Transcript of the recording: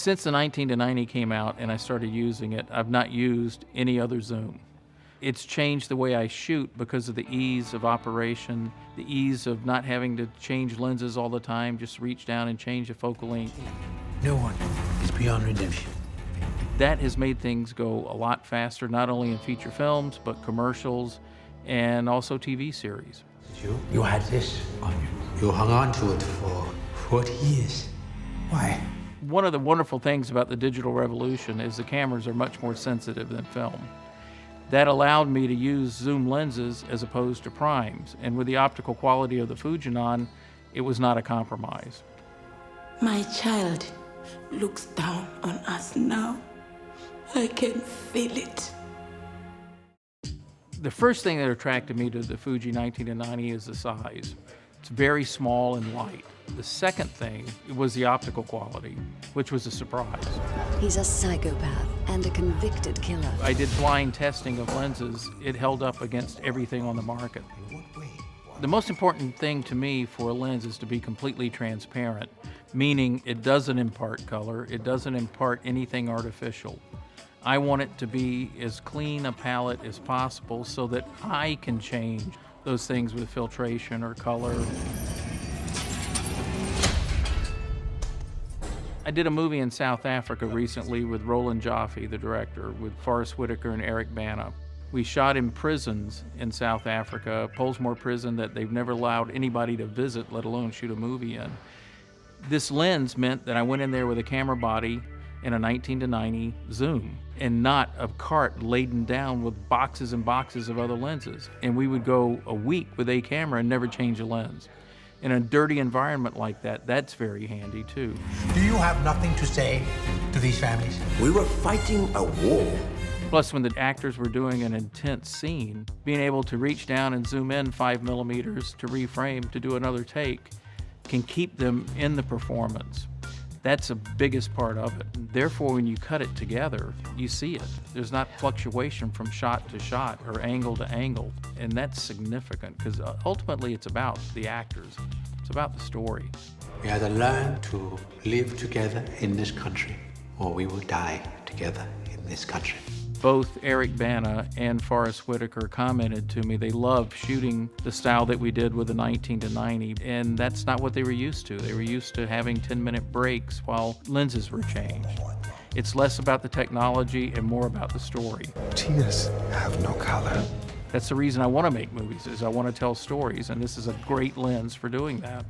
Since the 19-90 came out and I started using it, I've not used any other zoom. It's changed the way I shoot because of the ease of operation, the ease of not having to change lenses all the time, just reach down and change the focal length. No one is beyond redemption. That has made things go a lot faster, not only in feature films, but commercials and also TV series. You had this on you. You hung on to it for 40 years. Why? One of the wonderful things about the digital revolution is the cameras are much more sensitive than film. That allowed me to use zoom lenses as opposed to primes, and with the optical quality of the Fujinon, it was not a compromise. My child looks down on us now. I can feel it. The first thing that attracted me to the Fuji 19-90 is the size. It's very small and light. The second thing was the optical quality, which was a surprise. He's a psychopath and a convicted killer. I did blind testing of lenses. It held up against everything on the market. The most important thing to me for a lens is to be completely transparent, meaning it doesn't impart color, it doesn't impart anything artificial. I want it to be as clean a palette as possible so that I can change those things with filtration or color. I did a movie in South Africa recently with Roland Joffe, the director, with Forrest Whitaker and Eric Bana. We shot in prisons in South Africa, Pollsmoor prison that they've never allowed anybody to visit, let alone shoot a movie in. This lens meant that I went in there with a camera body and a 19-90 zoom, and not a cart laden down with boxes and boxes of other lenses. And we would go a week with a camera and never change a lens. In a dirty environment like that, that's very handy too. Do you have nothing to say to these families? We were fighting a war. Plus, when the actors were doing an intense scene, being able to reach down and zoom in 5 millimeters to reframe to do another take can keep them in the performance. That's the biggest part of it. Therefore, when you cut it together, you see it. There's not fluctuation from shot to shot or angle to angle. And that's significant because ultimately it's about the actors. It's about the story. We either learn to live together in this country or we will die together in this country. Both Eric Bana and Forrest Whitaker commented to me they loved shooting the style that we did with the 19-90, and that's not what they were used to. They were used to having 10-minute breaks while lenses were changed. It's less about the technology and more about the story. Tears have no color. That's the reason I want to make movies, is I want to tell stories, and this is a great lens for doing that.